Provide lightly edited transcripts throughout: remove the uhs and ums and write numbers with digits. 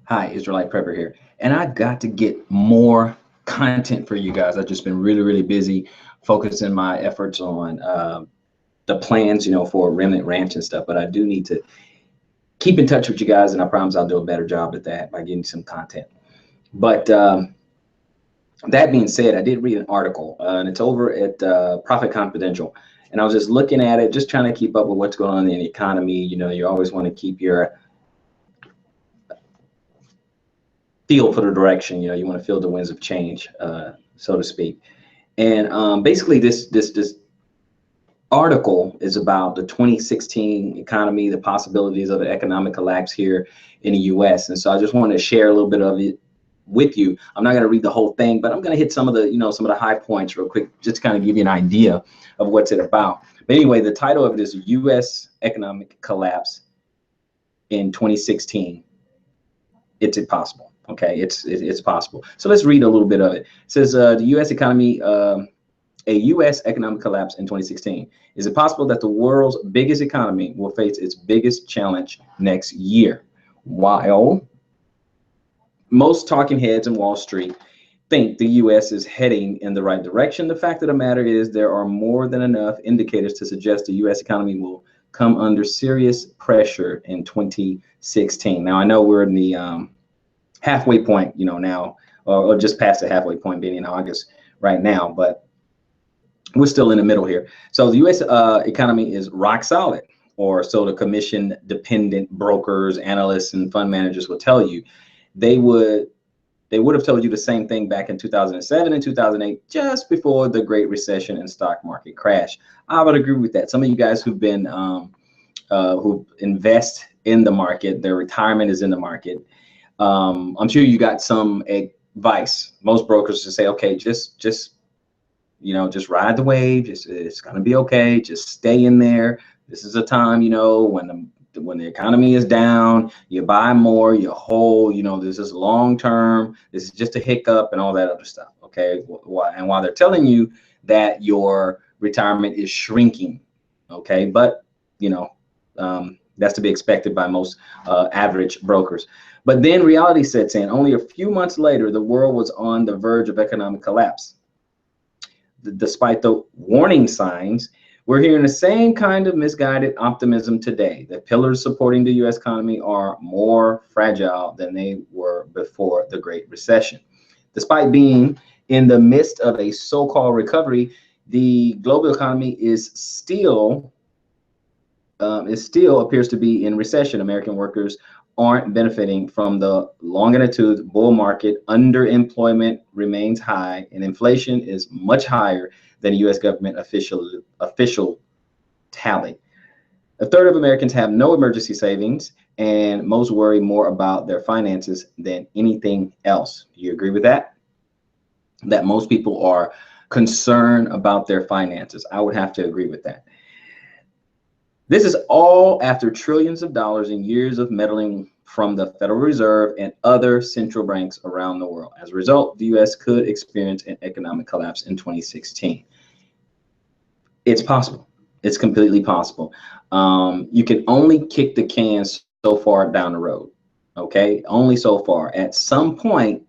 Hi, Israelite Prepper here. And I've got to get more content for you guys. I've just been really busy focusing my efforts on the plans, for Remnant Ranch and stuff. But I do need to keep in touch with you guys, and I promise I'll do a better job at that by getting some content. But that being said, I did read an article, and it's over at Profit Confidential. And I was just looking at it, just trying to keep up with what's going on in the economy. You always want to keep your feel for the direction. You want to feel the winds of change, so to speak. And basically, this article is about the 2016 economy, the possibilities of an economic collapse here in the U.S. And so I just wanted to share a little bit of it with you. I'm not going to read the whole thing, but I'm going to hit some of the high points real quick, just to kind of give you an idea of what's it about. But anyway, the title of it is U.S. Economic Collapse in 2016. It's impossible. Okay, it's possible. So let's read a little bit of it. It says the U.S. economy, a U.S. economic collapse in 2016. Is it possible that the world's biggest economy will face its biggest challenge next year? While most talking heads in Wall Street think the U.S. is heading in the right direction, the fact of the matter is there are more than enough indicators to suggest the U.S. economy will come under serious pressure in 2016. Now, I know we're in the halfway point, now, or just past the halfway point, being in August right now, but we're still in the middle here. So the U.S. Economy is rock solid, or so the commission dependent brokers, analysts, and fund managers will tell you. They would have told you the same thing back in 2007 and 2008, just before the Great Recession and stock market crash. I would agree with that. Some of you guys who've been who invest in the market, their retirement is in the market. I'm sure you got some advice. Most brokers just say, okay, just ride the wave. It's gonna be okay. Just stay in there. This is a time, when the economy is down, you buy more, you hold. This is long term. This is just a hiccup and all that other stuff. Okay, and while they're telling you that your retirement is shrinking, okay, but that's to be expected by most average brokers. But then reality sets in. Only a few months later, the world was on the verge of economic collapse. Despite the warning signs, we're hearing the same kind of misguided optimism today. The pillars supporting the U.S. economy are more fragile than they were before the Great Recession. Despite being in the midst of a so-called recovery, the global economy still appears to be in recession. American workers aren't benefiting from the long attitude bull market. Underemployment remains high, and inflation is much higher than U.S. government official tally. A third of Americans have no emergency savings, and most worry more about their finances than anything else. Do you agree with that? That most people are concerned about their finances. I would have to agree with that. This is all after trillions of dollars and years of meddling from the Federal Reserve and other central banks around the world. As a result, the U.S. could experience an economic collapse in 2016. It's possible. It's completely possible. You can only kick the can so far down the road, okay? Only so far. At some point,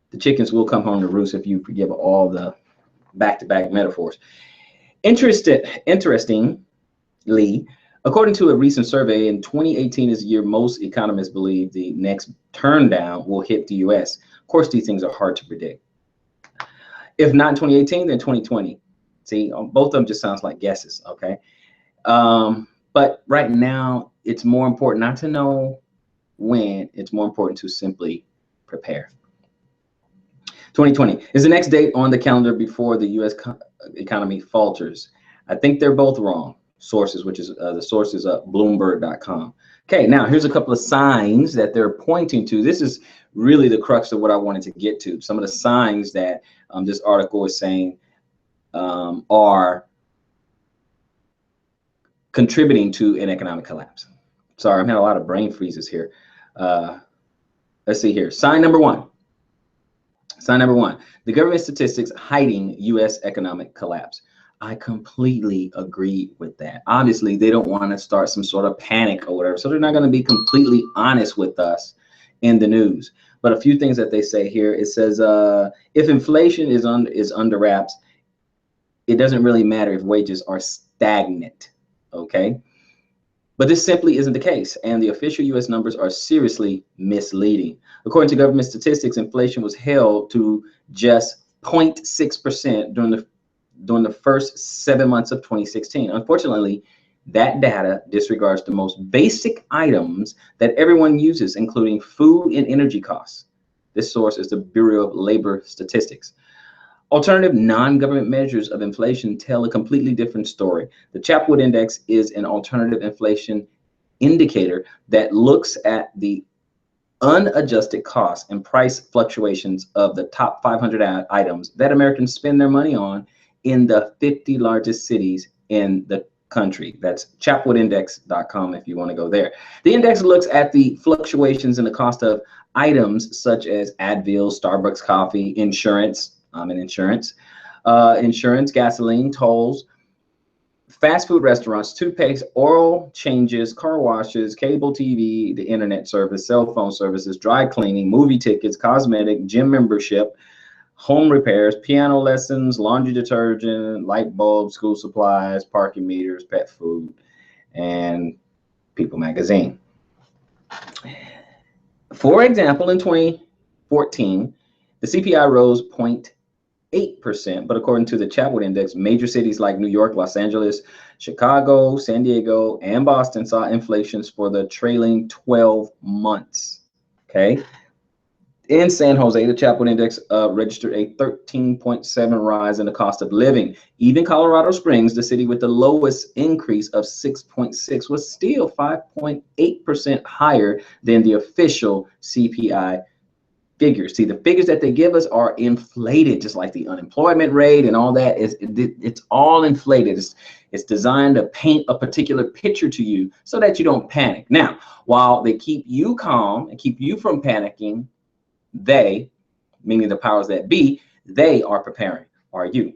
the chickens will come home to roost, if you forgive all the back-to-back metaphors. Interestingly, according to a recent survey, in 2018 is the year most economists believe the next turn down will hit the U.S. Of course, these things are hard to predict. If not in 2018, then 2020. See, both of them just sounds like guesses, okay? But right now, it's more important not to know when. It's more important to simply prepare. 2020 is the next date on the calendar before the U.S. economy falters. I think they're both wrong. Sources, which is the source is Bloomberg.com. Okay, now here's a couple of signs that they're pointing to. This is really the crux of what I wanted to get to. Some of the signs that this article is saying are contributing to an economic collapse. Sorry, I'm having a lot of brain freezes here. Let's see here. Sign number one. Sign number one, the government statistics hiding U.S. economic collapse. I completely agree with that. Obviously, they don't want to start some sort of panic or whatever, so they're not going to be completely honest with us in the news. But a few things that they say here, it says, if inflation is under wraps, it doesn't really matter if wages are stagnant, okay? But this simply isn't the case, and the official U.S. numbers are seriously misleading. According to government statistics, inflation was held to just 0.6% during the first 7 months of 2016. Unfortunately, that data disregards the most basic items that everyone uses, including food and energy costs. This source is the Bureau of Labor Statistics. Alternative non-government measures of inflation tell a completely different story. The Chapwood Index is an alternative inflation indicator that looks at the unadjusted costs and price fluctuations of the top 500 items that Americans spend their money on in the 50 largest cities in the country. That's chapwoodindex.com if you want to go there. The index looks at the fluctuations in the cost of items such as Advil, Starbucks coffee, insurance, insurance, gasoline, tolls, fast food restaurants, toothpaste, oil changes, car washes, cable TV, the internet service, cell phone services, dry cleaning, movie tickets, cosmetic, gym membership, home repairs, piano lessons, laundry detergent, light bulbs, school supplies, parking meters, pet food, and People magazine. For example, in 2014, the CPI rose 0.8%, but according to the Chapwood Index, major cities like New York, Los Angeles, Chicago, San Diego, and Boston saw inflations for the trailing 12 months. Okay. In San Jose, the Chapwood Index registered a 13.7 rise in the cost of living. Even Colorado Springs, the city with the lowest increase of 6.6, was still 5.8% higher than the official CPI figures. See, the figures that they give us are inflated, just like the unemployment rate and all that. It's all inflated. It's designed to paint a particular picture to you so that you don't panic. Now, while they keep you calm and keep you from panicking, they, meaning the powers that be, they are preparing. Are you?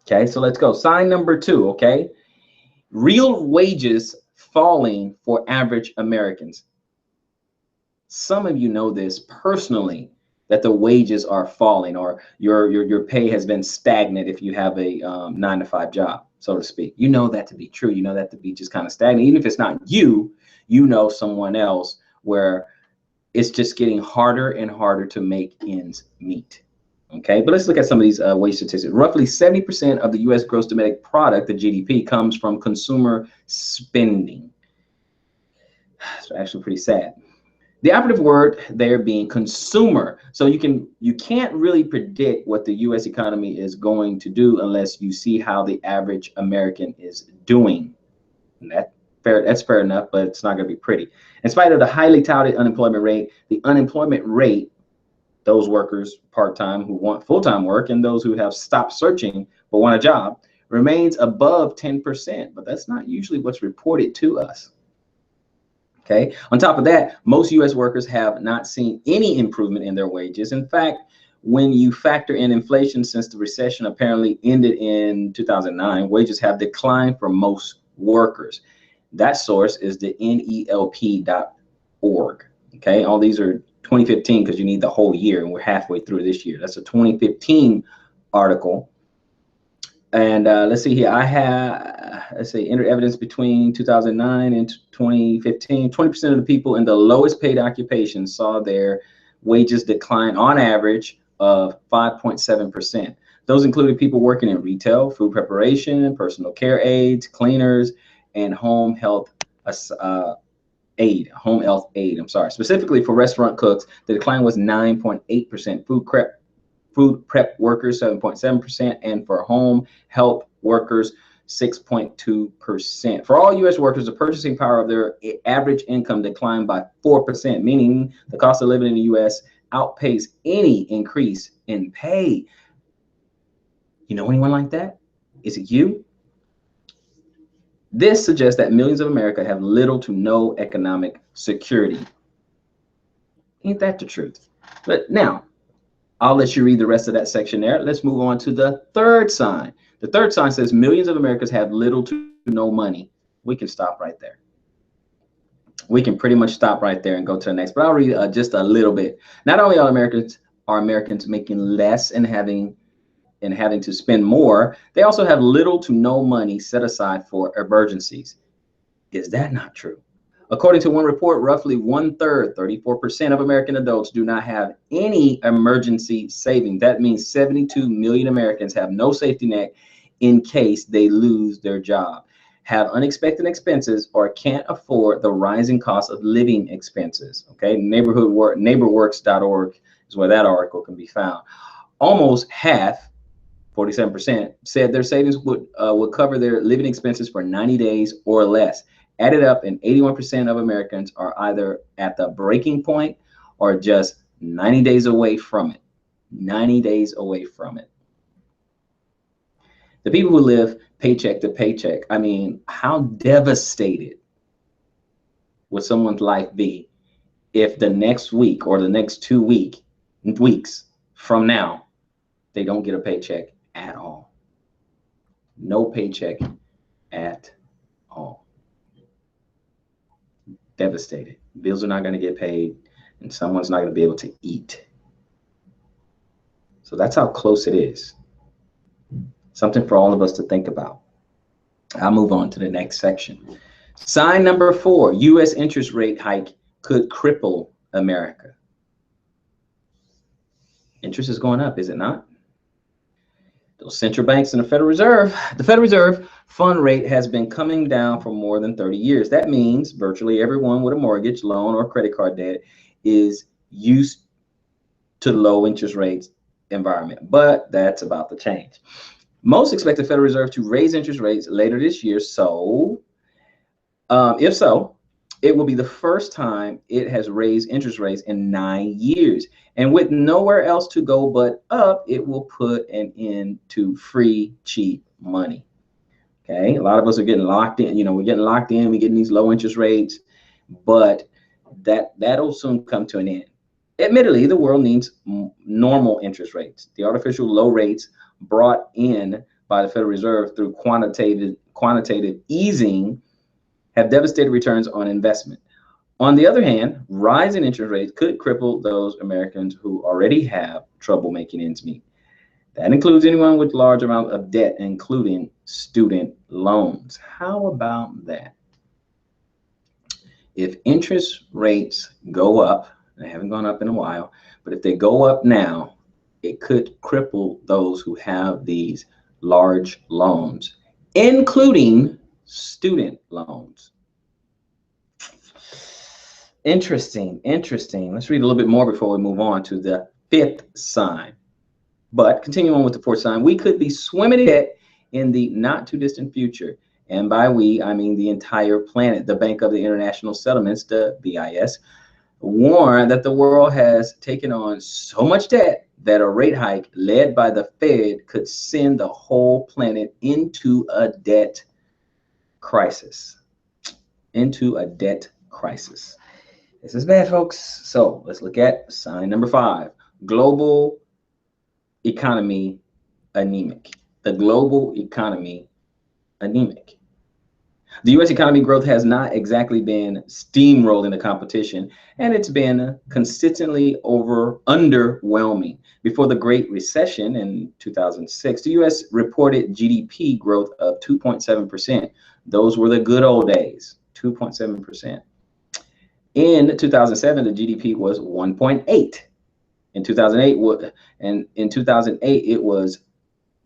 Okay, so let's go. Sign number 2, okay? Real wages falling for average Americans. Some of you know this personally, that the wages are falling, or your pay has been stagnant if you have a 9-to-5 job, so to speak. You know that to be true. You know that to be just kind of stagnant. Even if it's not you, you know someone else where it's just getting harder and harder to make ends meet. Okay, but let's look at some of these wage statistics. Roughly 70% of the U.S. gross domestic product, the GDP, comes from consumer spending. It's actually pretty sad. The operative word there being consumer. So you can't really predict what the U.S. economy is going to do unless you see how the average American is doing. And that's fair enough, but it's not going to be pretty. In spite of the highly touted unemployment rate, the unemployment rate, those workers part-time who want full-time work and those who have stopped searching but want a job, remains above 10%, but that's not usually what's reported to us. Okay. On top of that, most U.S. workers have not seen any improvement in their wages. In fact, when you factor in inflation since the recession apparently ended in 2009, wages have declined for most workers. That source is the NELP.org. Okay. All these are 2015 because you need the whole year, and we're halfway through this year. That's a 2015 article. And let's see here. I have, let's say, entered evidence between 2009 and 2015. 20% of the people in the lowest paid occupations saw their wages decline on average of 5.7%. Those included people working in retail, food preparation, personal care aides, cleaners, and home health aid. I'm sorry. Specifically for restaurant cooks, the decline was 9.8%. Food prep workers 7.7%, and for home health workers 6.2%. For all U.S. workers, the purchasing power of their average income declined by 4%, meaning the cost of living in the U.S. outpaced any increase in pay. You know anyone like that? Is it you? This suggests that millions of Americans have little to no economic security. Ain't that the truth? But now, I'll let you read the rest of that section there. Let's move on to the third sign. The third sign says millions of Americans have little to no money. We can stop right there. We can pretty much stop right there and go to the next, but I'll read just a little bit. Not only are Americans making less and having to spend more, they also have little to no money set aside for emergencies. Is that not true? According to one report, roughly one third, 34% of American adults do not have any emergency savings. That means 72 million Americans have no safety net in case they lose their job, have unexpected expenses, or can't afford the rising cost of living expenses. Okay, neighborworks.org is where that article can be found. Almost half, 47%, said their savings would cover their living expenses for 90 days or less. Added up, and 81% of Americans are either at the breaking point or just 90 days away from it. 90 days away from it. The people who live paycheck to paycheck, I mean, how devastated would someone's life be if the next week or the next 2 weeks from now, they don't get a paycheck at all? No paycheck at all. Devastated. Bills are not going to get paid, and someone's not going to be able to eat. So that's how close it is. Something for all of us to think about. I'll move on to the next section. Sign number 4, U.S. interest rate hike could cripple America. Interest is going up, is it not? Those central banks and the Federal Reserve fund rate has been coming down for more than 30 years. That means virtually everyone with a mortgage, loan, or credit card debt is used to low interest rates environment, but that's about to change. Most expect the Federal Reserve to raise interest rates later this year. So, if so, it will be the first time it has raised interest rates in 9 years. And with nowhere else to go but up, it will put an end to free, cheap money. Okay, a lot of us are getting locked in. We're getting locked in. We're getting these low interest rates, but that'll soon come to an end. Admittedly, the world needs normal interest rates. The artificial low rates brought in by the Federal Reserve through quantitative easing have devastated returns on investment. On the other hand, rising interest rates could cripple those Americans who already have trouble making ends meet. That includes anyone with large amount of debt, including student loans. How about that? If interest rates go up, they haven't gone up in a while, but if they go up now, it could cripple those who have these large loans, including student loans. Interesting. Let's read a little bit more before we move on to the 5th sign. But continuing on with the 4th sign, we could be swimming in debt in the not too distant future. And by we, I mean the entire planet. The Bank of the International Settlements, the BIS, warned that the world has taken on so much debt that a rate hike led by the Fed could send the whole planet into a debt crisis. This is bad, folks. So let's look at sign number 5, global economy anemic. The global economy anemic. The U.S. economy growth has not exactly been steamrolling the competition, and it's been consistently underwhelming. Before the Great Recession in 2006, the U.S. reported GDP growth of 2.7%. Those were the good old days, 2.7%. In 2007, the GDP was 1.8. In 2008, it was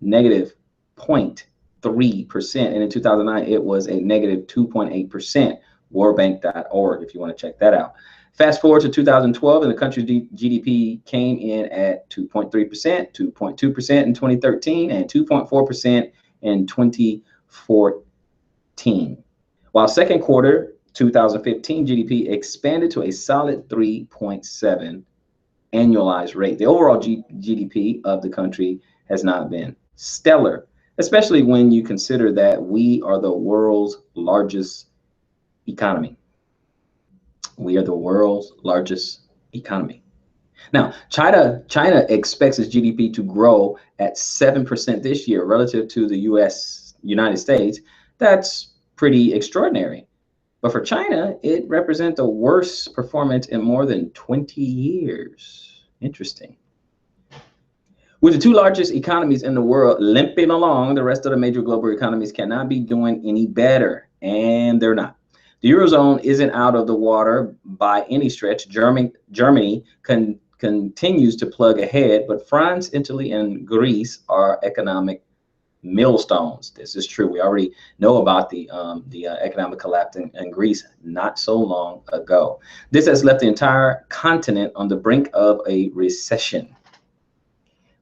negative 0.3%, and in 2009, it was a negative 2.8%. Worldbank.org, if you want to check that out. Fast forward to 2012, and the country's GDP came in at 2.3%, 2.2% in 2013, and 2.4% in 2014. While second quarter 2015 GDP expanded to a solid 3.7 annualized rate. The overall GDP of the country has not been stellar, especially when you consider that we are the world's largest economy. We are the world's largest economy. Now, China expects its GDP to grow at 7% this year relative to the United States. That's pretty extraordinary. But for China, it represents the worst performance in more than 20 years. Interesting. With the two largest economies in the world limping along, the rest of the major global economies cannot be doing any better, and they're not. The Eurozone isn't out of the water by any stretch. Germany continues to plug ahead, but France, Italy, and Greece are economic millstones. This is true. We already know about the economic collapse in Greece not so long ago. This has left the entire continent on the brink of a recession.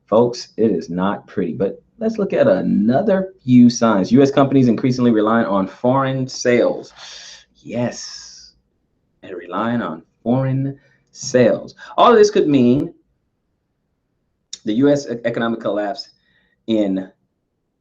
Folks, it is not pretty, but let's look at another few signs. U.S. companies increasingly relying on foreign sales. Yes, and relying on foreign sales. All of this could mean the U.S. economic collapse in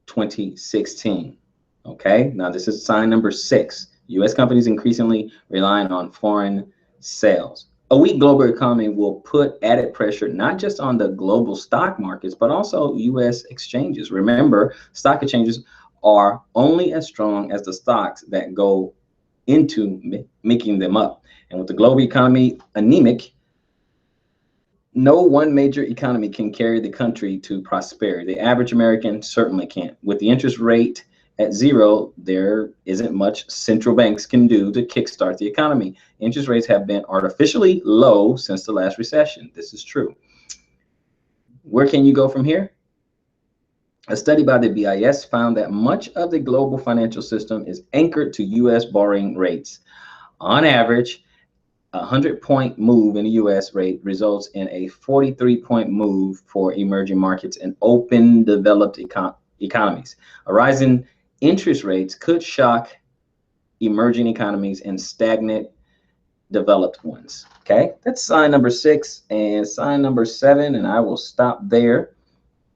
2016. Okay, now this is sign number 6. U.S. companies increasingly relying on foreign sales. A weak global economy will put added pressure not just on the global stock markets, but also U.S. exchanges. Remember, stock exchanges are only as strong as the stocks that go into making them up. And with the global economy anemic, no one major economy can carry the country to prosperity. The average American certainly can't. With the interest rate at zero, there isn't much central banks can do to kickstart the economy. Interest rates have been artificially low since the last recession. This is true. Where can you go from here? A study by the BIS found that much of the global financial system is anchored to U.S. borrowing rates. On average, a 100-point move in the U.S. rate results in a 43-point move for emerging markets and open developed economies. A rise in interest rates could shock emerging economies and stagnant developed ones. Okay, that's sign number 6. And sign number 7, and I will stop there,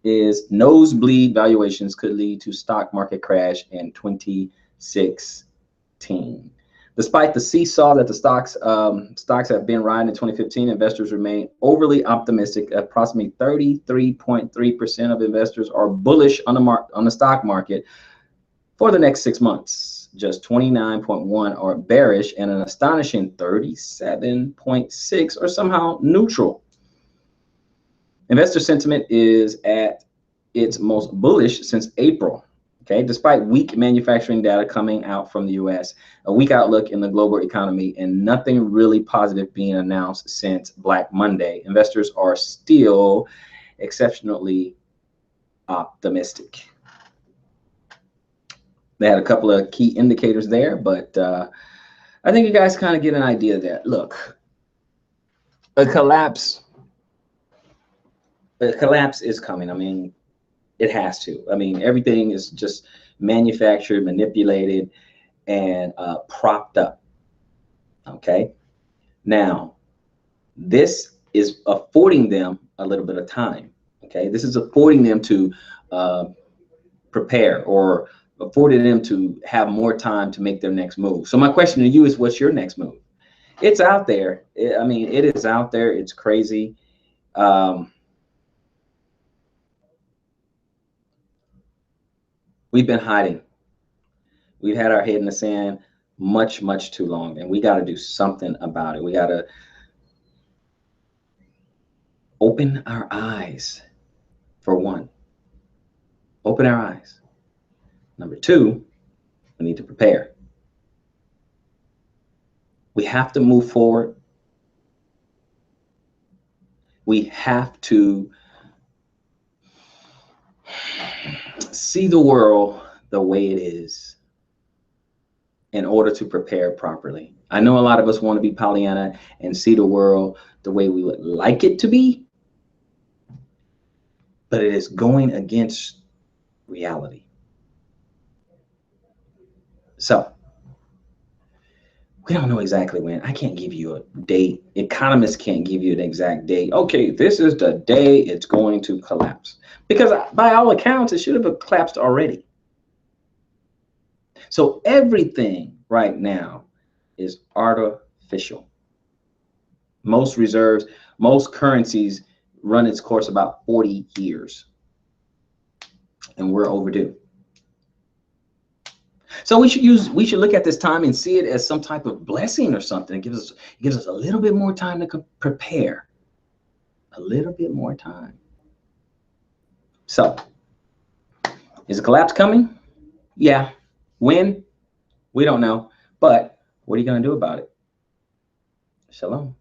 is nosebleed valuations could lead to stock market crash in 2016. Despite the seesaw that the stocks have been riding in 2015, investors remain overly optimistic. Approximately 33.3% of investors are bullish on the stock market for the next 6 months. Just 29.1% are bearish, and an astonishing 37.6% are somehow neutral. Investor sentiment is at its most bullish since April. Okay, despite weak manufacturing data coming out from the U.S., a weak outlook in the global economy, and nothing really positive being announced since Black Monday, investors are still exceptionally optimistic. They had a couple of key indicators there, but I think you guys kind of get an idea that, look, a collapse is coming. I mean, it has to. I mean, everything is just manufactured, manipulated, and propped up. Okay. Now, this is affording them a little bit of time. Okay. This is affording them to prepare, or affording them to have more time to make their next move. So my question to you is, what's your next move? It's out there. I mean, it is out there. It's crazy. We've been hiding. We've had our head in the sand much, much too long, and we got to do something about it. We got to open our eyes, for one. Open our eyes. Number 2, we need to prepare. We have to move forward. We have to see the world the way it is in order to prepare properly. I know a lot of us want to be Pollyanna and see the world the way we would like it to be, but it is going against reality. So we don't know exactly when. I can't give you a date. Economists can't give you an exact date. Okay, this is the day it's going to collapse. Because by all accounts, it should have collapsed already. So everything right now is artificial. Most reserves, most currencies run its course about 40 years. And we're overdue. So we should look at this time and see it as some type of blessing or something. It gives us a little bit more time to prepare, a little bit more time. So is a collapse coming? Yeah. When? We don't know. But what are you going to do about it? Shalom.